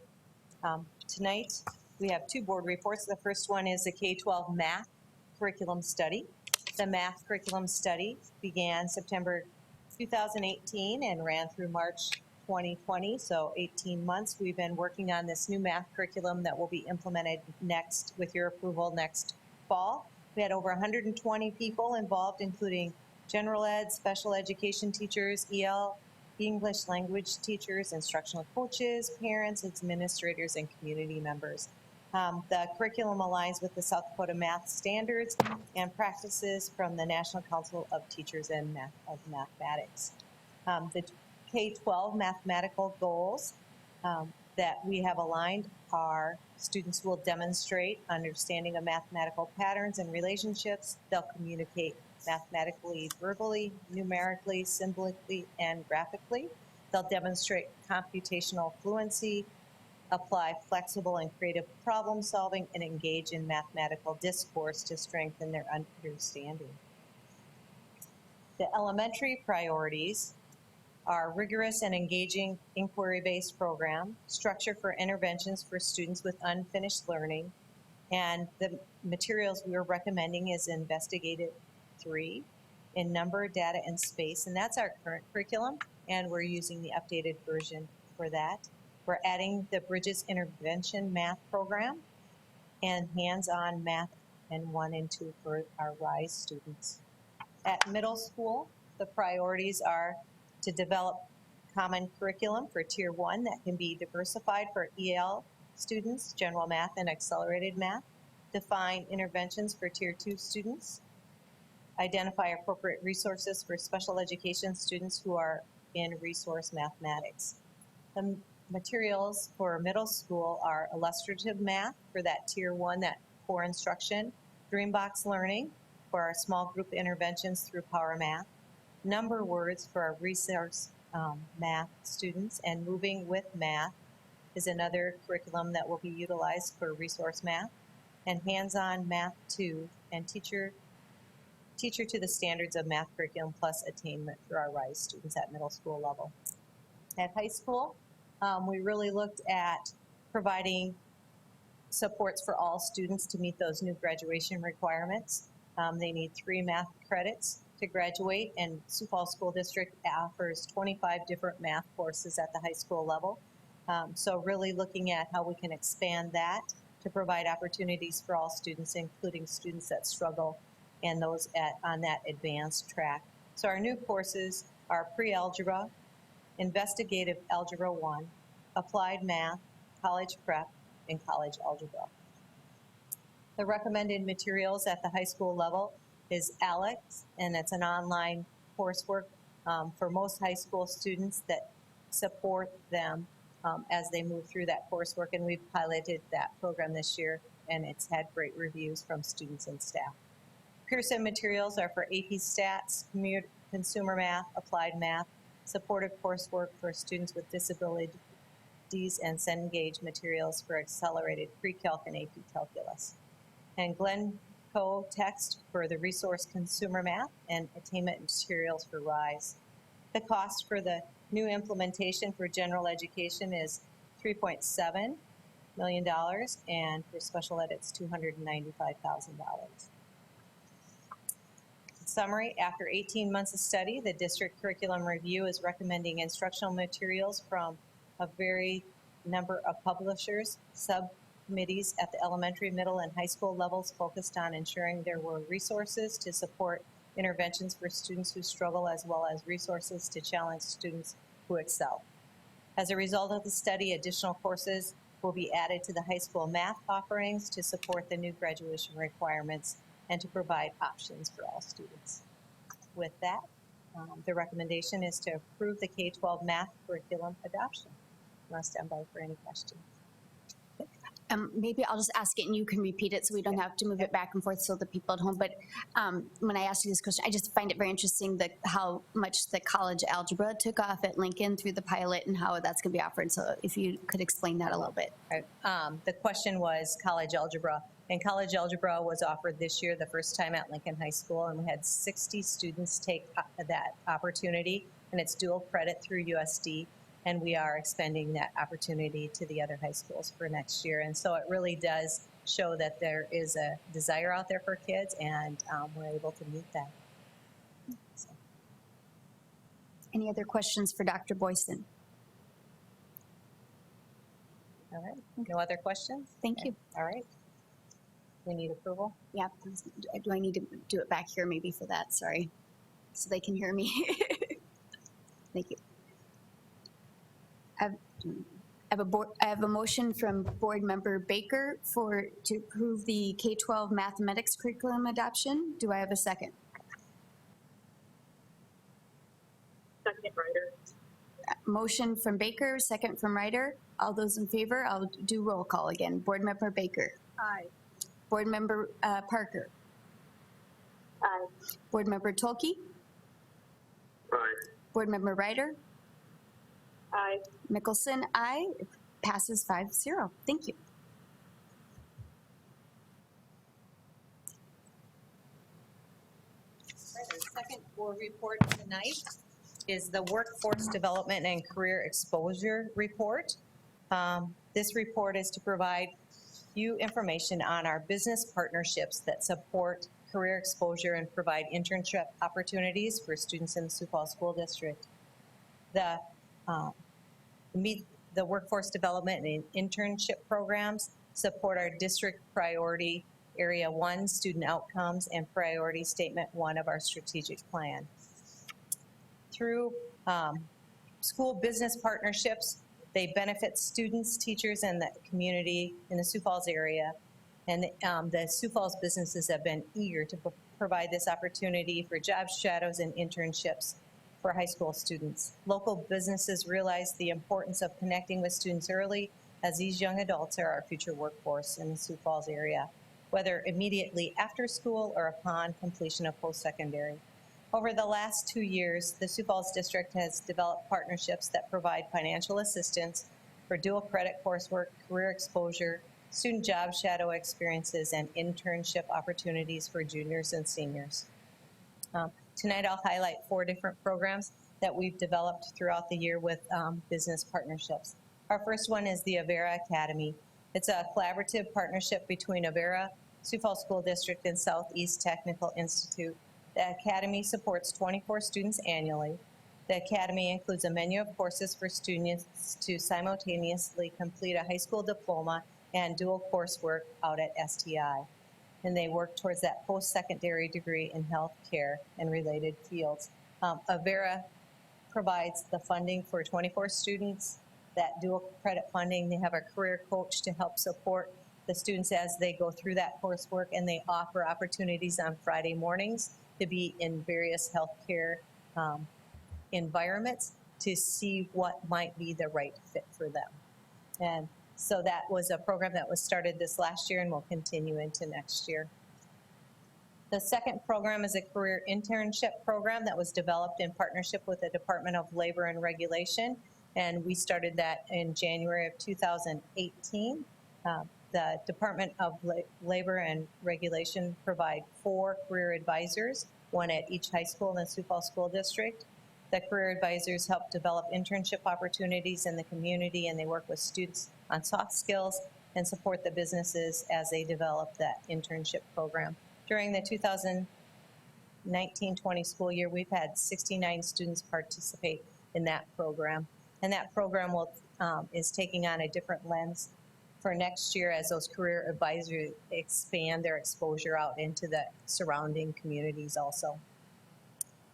Tonight, we have 2 board reports. The first one is the K-12 math curriculum study. The math curriculum study began September 2018 and ran through March 2020, so 18 months. We've been working on this new math curriculum that will be implemented next, with your approval, next fall. We had over 120 people involved, including general ed, special education teachers, EL English language teachers, instructional coaches, parents, administrators, and community members. The curriculum aligns with the South Dakota math standards and practices from the National Council of Teachers and Mathematics. The K-12 mathematical goals that we have aligned are students will demonstrate understanding of mathematical patterns and relationships. They'll communicate mathematically, verbally, numerically, symbolically, and graphically. They'll demonstrate computational fluency, apply flexible and creative problem solving, and engage in mathematical discourse to strengthen their understanding. The elementary priorities are rigorous and engaging inquiry-based program, structure for interventions for students with unfinished learning, and the materials we are recommending is investigative 3 in number, data, and space, and that's our current curriculum, and we're using the updated version for that. We're adding the Bridges Intervention Math Program and hands-on math in 1 and 2 for our RISE students. At middle school, the priorities are to develop common curriculum for Tier 1 that can be diversified for EL students, general math and accelerated math, define interventions for Tier 2 students, identify appropriate resources for special education students who are in resource mathematics. The materials for middle school are illustrative math for that Tier 1, that core instruction, Dreambox learning for our small group interventions through Power Math, number words for our resource math students, and moving with math is another curriculum that will be utilized for resource math, and hands-on math 2 and teacher to the standards of math curriculum plus attainment for our RISE students at middle school level. At high school, we really looked at providing supports for all students to meet those new graduation requirements. They need 3 math credits to graduate, and Sioux Falls School District offers 25 different math courses at the high school level. So really looking at how we can expand that to provide opportunities for all students, including students that struggle and those on that advanced track. So our new courses are pre-algebra, investigative algebra 1, applied math, college prep, and college algebra. The recommended materials at the high school level is ALEX, and it's an online coursework for most high school students that support them as they move through that coursework, and we've piloted that program this year, and it's had great reviews from students and staff. Pearson materials are for AP Stats, Consumer Math, Applied Math, supportive coursework for students with disabilities, and Cengage materials for accelerated pre-calc and AP Calculus. And Glencoe text for the resource Consumer Math and attainment materials for RISE. The cost for the new implementation for general education is $3.7 million, and for special ed, it's $295,000. In summary, after 18 months of study, the district curriculum review is recommending instructional materials from a very number of publishers, subcommittees at the elementary, middle, and high school levels focused on ensuring there were resources to support interventions for students who struggle, as well as resources to challenge students who excel. As a result of the study, additional courses will be added to the high school math offerings to support the new graduation requirements and to provide options for all students. With that, the recommendation is to approve the K-12 math curriculum adoption. I'll stand by for any questions. Maybe I'll just ask it and you can repeat it so we don't have to move it back and forth so the people at home. But when I asked you this question, I just find it very interesting that how much the college algebra took off at Lincoln through the pilot and how that's going to be offered. So if you could explain that a little bit. Right. The question was college algebra. And college algebra was offered this year, the first time at Lincoln High School, and we had 60 students take that opportunity, and it's dual credit through USD. And we are expanding that opportunity to the other high schools for next year. And so it really does show that there is a desire out there for kids, and we're able to meet that. So. Any other questions for Dr. Boyson? All right. No other questions? Thank Okay. you. All right. We need approval? Yeah. Do I need to do it back here maybe for that? Sorry. So they can hear me. Thank you. I have a motion from Board Member Baker to approve the K-12 mathematics curriculum adoption. Do I have a second? second Ryder. Motion from Baker, second from Ryder. All those in favor, I'll do roll call again. Board Member Baker. Aye. Board Member Parker. Aye. Board Member Tolke. Aye. Board Member Ryder. Aye. Mickelson, aye. It passes 5-0. Thank you. The second board report tonight is the Workforce Development and Career Exposure Report. This report is to provide you information on our business partnerships that support career exposure and provide internship opportunities for students in the Sioux Falls School District. The workforce development and internship programs support our district priority Area 1 student outcomes and priority statement 1 of our strategic plan. Through school business partnerships, they benefit students, teachers, and the community in the Sioux Falls area. And the Sioux Falls businesses have been eager to provide this opportunity for job shadows and internships for high school students. Local businesses realize the importance of connecting with students early, as these young adults are our future workforce in the Sioux Falls area, whether immediately after school or upon completion of post-secondary. Over the last 2 years, the Sioux Falls District has developed partnerships that provide financial assistance for dual credit coursework, career exposure, student job shadow experiences, and internship opportunities for juniors and seniors. Tonight I'll highlight 4 different programs that we've developed throughout the year with business partnerships. Our first one is the Avera Academy. It's a collaborative partnership between Avera, Sioux Falls School District, and Southeast Technical Institute. The Academy supports 24 students annually. The Academy includes a menu of courses for students to simultaneously complete a high school diploma and dual coursework out at STI. And they work towards that post-secondary degree in health care and related fields. Avera provides the funding for 24 students, that dual credit funding. They have a career coach to help support the students as they go through that coursework, and they offer opportunities on Friday mornings to be in various healthcare environments to see what might be the right fit for them. And so that was a program that was started this last year and will continue into next year. The second program is a career internship program that was developed in partnership with the Department of Labor and Regulation, and we started that in January of 2018. The Department of Labor and Regulation provide 4 career advisors, 1 at each high school in the Sioux Falls School District. The career advisors help develop internship opportunities in the community, and they work with students on soft skills and support the businesses as they develop that internship program. During the 2019-20 school year, we've had 69 students participate in that program. And that program is taking on a different lens for next year as those career advisors expand their exposure out into the surrounding communities also.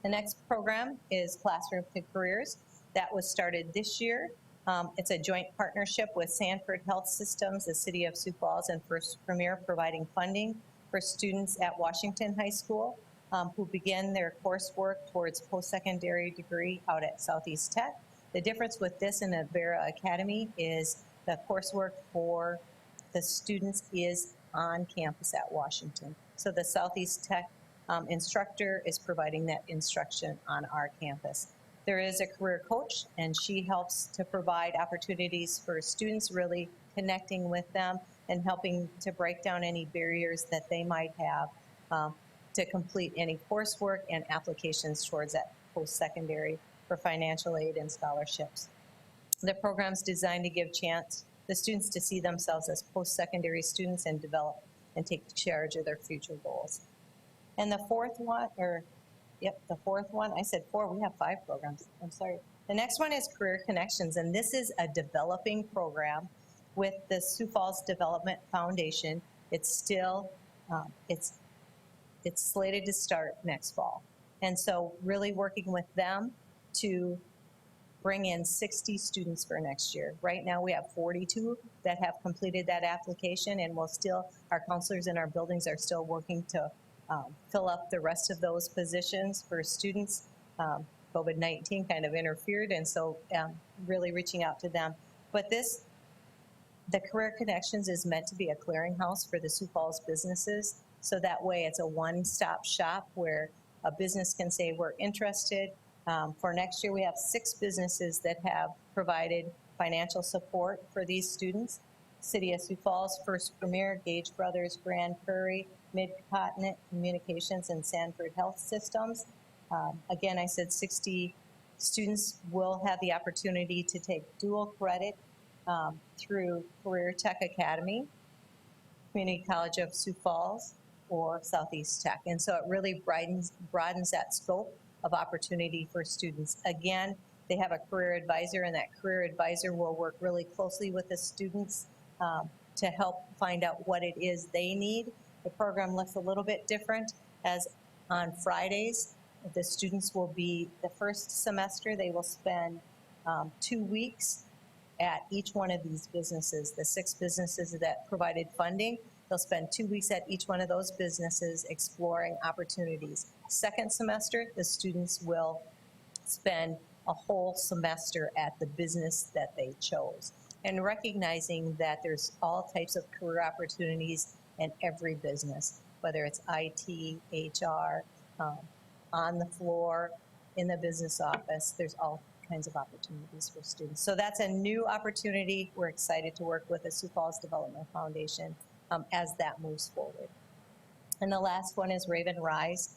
The next program is Classroom to Careers. That was started this year. It's a joint partnership with Sanford Health Systems, the City of Sioux Falls, and First Premier, providing funding for students at Washington High School who begin their coursework towards post-secondary degree out at Southeast Tech. The difference with this and Avera Academy is the coursework for the students is on campus at Washington. So the Southeast Tech instructor is providing that instruction on our campus. There is a career coach, and she helps to provide opportunities for students, really connecting with them and helping to break down any barriers that they might have to complete any coursework and applications towards that post-secondary for financial aid and scholarships. The program's designed to give chance the students to see themselves as post-secondary students and develop and take charge of their future goals. And the fourth one, I said 4, we have 5 programs, I'm sorry. The next one is Career Connections, and this is a developing program with the Sioux Falls Development Foundation. It's still, it's slated to start next fall. And so really working with them to bring in 60 students for next year. Right now, we have 42 that have completed that application, and our counselors in our buildings are still working to fill up the rest of those positions for students. COVID-19 kind of interfered, and so really reaching out to them. But the Career Connections is meant to be a clearinghouse for the Sioux Falls businesses, so that way it's a one-stop shop where a business can say, we're interested. For next year, we have 6 businesses that have provided financial support for these students. City of Sioux Falls, First Premier, Gage Brothers, Grand Prairie, Mid-Continent Communications, and Sanford Health Systems. Again, I said 60 students will have the opportunity to take dual credit through Career Tech Academy, Community College of Sioux Falls, or Southeast Tech. And so it really broadens that scope of opportunity for students. Again, they have a career advisor, and that career advisor will work really closely with the students to help find out what it is they need. The program looks a little bit different, as on Fridays, the students will be, the first semester, they will spend 2 weeks at each one of these businesses, the 6 businesses that provided funding. They'll spend 2 weeks at each one of those businesses exploring opportunities. Second semester, the students will spend a whole semester at the business that they chose, and recognizing that there's all types of career opportunities in every business, whether it's IT, HR, on the floor, in the business office, there's all kinds of opportunities for students. So that's a new opportunity. We're excited to work with the Sioux Falls Development Foundation as that moves forward. And the last one is Raven Rise.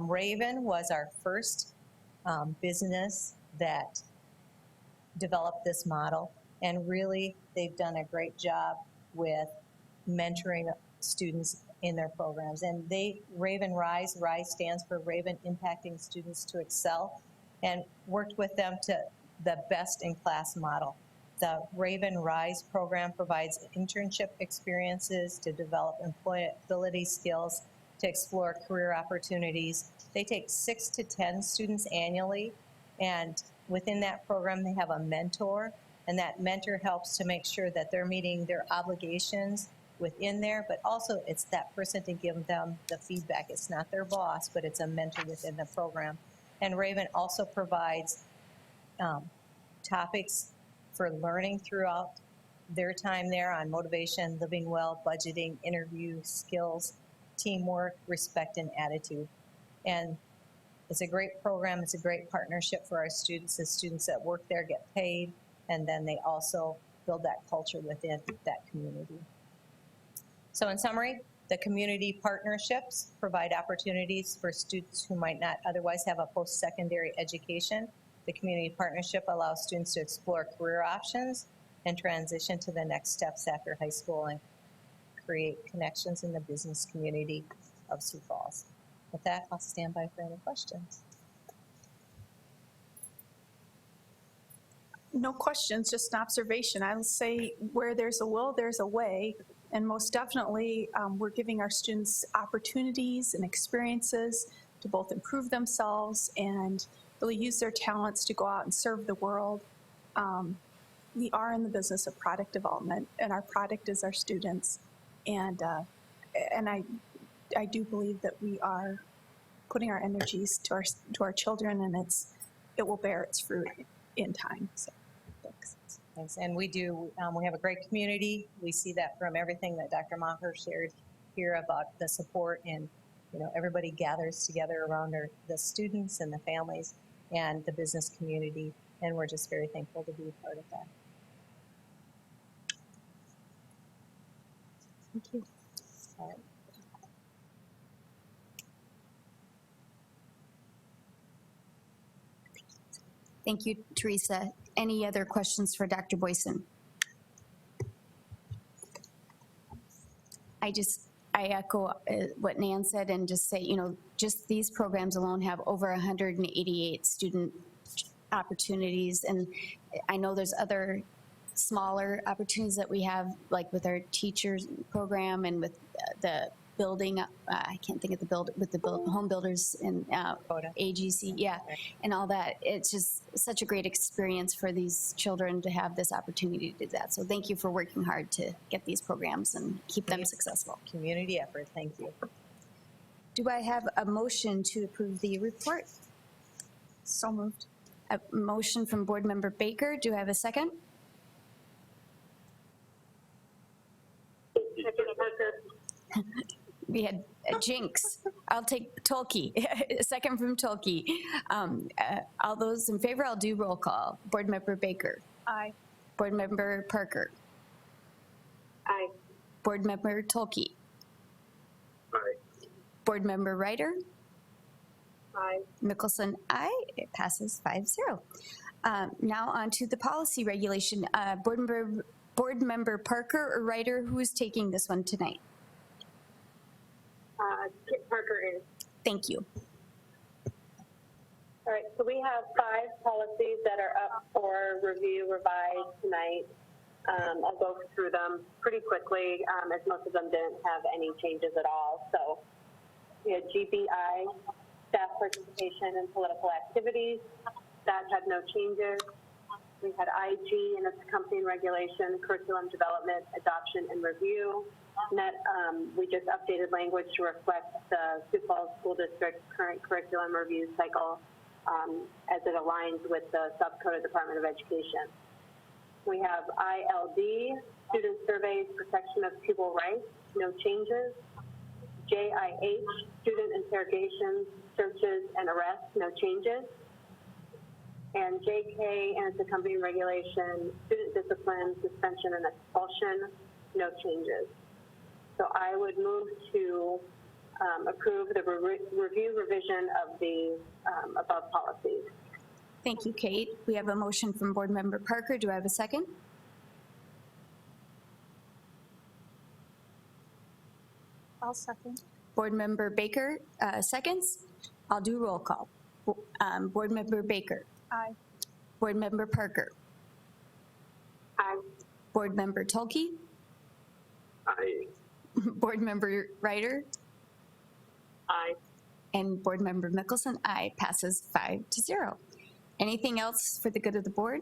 Raven was our first business that developed this model, and really they've done a great job with mentoring students in their programs. And Raven Rise stands for Raven Impacting Students to Excel, and worked with them to the best in class model. The Raven Rise program provides internship experiences to develop employability skills, to explore career opportunities. They take 6 to 10 students annually, and within that program they have a mentor, and that mentor helps to make sure that they're meeting their obligations within there, but also it's that person to give them the feedback. It's not their boss, but it's a mentor within the program. And Raven also provides topics for learning throughout their time there on motivation, living well, budgeting, interview skills, teamwork, respect, and attitude. And it's a great program. It's a great partnership for our students. The students that work there get paid, and then they also build that culture within that community. So in summary, the community partnerships provide opportunities for students who might not otherwise have a post-secondary education. The community partnership allows students to explore career options and transition to the next steps after high school and create connections in the business community of Sioux Falls. With that, I'll stand by for any questions. No questions, just an observation. I'll say where there's a will, there's a way. And most definitely, we're giving our students opportunities and experiences to both improve themselves and really use their talents to go out and serve the world. We are in the business of product development, and our product is our students. And I do believe that we are putting our energies to our children, and it will bear its fruit in time. So, thanks. Thanks. And we do, we have a great community. We see that from everything that Dr. Maher shared here about the support, and everybody gathers together around the students and the families and the business community, and we're just very thankful to be a part of that. Thank you. All right. Thank you, Teresa. Any other questions for Dr. Boyson? I echo what Nan said and just say, just these programs alone have over 188 student opportunities. And I know there's other smaller opportunities that we have, like with our teachers program and with the building, I can't think of the home builders and Coda. AGC, yeah, and all that. It's just such a great experience for these children to have this opportunity to do that. So thank you for working hard to get these programs and keep them successful. Community effort, thank you. Do I have a motion to approve the report? So moved. A motion from Board Member Baker. Do I have a second? Second, Parker. We had a jinx. I'll take Tolkey. A second from Tolkey. All those in favor, I'll do roll call. Board Member Baker. Aye. Board Member Parker. Aye. Board Member Tolkey. Aye. Board Member Ryder. Aye. Mickelson, aye. It passes 5-0. Now on to the policy regulation. Board Member Parker or Ryder, who is taking this one tonight? Kit Parker is. Thank you. All right, so we have 5 policies that are up for review, revised tonight. I'll go through them pretty quickly, as most of them didn't have any changes at all. So we had GBI, staff participation in political activities. That had no changes. We had IG and its accompanying regulation, curriculum development, adoption, and review. And that, we just updated language to reflect the Sioux Falls School District's current curriculum review cycle as it aligns with the Subcode of Department of Education. We have ILD, student surveys, protection of pupil rights, no changes. JIH, student interrogations, searches, and arrests, no changes. And JK and its accompanying regulation, student discipline, suspension, and expulsion, no changes. So I would move to approve the review revision of the above policies. Thank you, Kate. We have a motion from Board Member Parker. Do I have a second? I'll second. Board Member Baker, seconds. I'll do roll call. Board Member Baker. Aye. Board Member Parker. Aye. Board Member Tolkey. Aye. Board Member Ryder. Aye. And Board Member Mickelson. Aye. Passes 5-0. Anything else for the good of the board?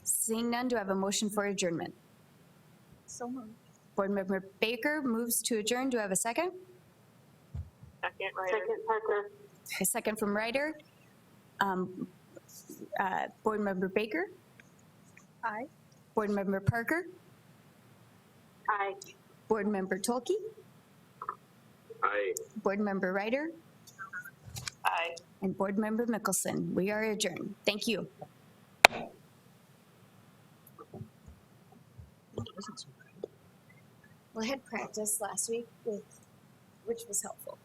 Seeing none, do I have a motion for adjournment? So moved. Board Member Baker moves to adjourn. Do I have a second? Second, Ryder. Second, Parker. A second from Ryder. Board Member Baker. Aye. Board Member Parker. Aye. Board Member Tolkey. Aye. Board Member Ryder. Aye. And Board Member Mickelson. We are adjourned. Thank you. Well, I had practice last week which was helpful.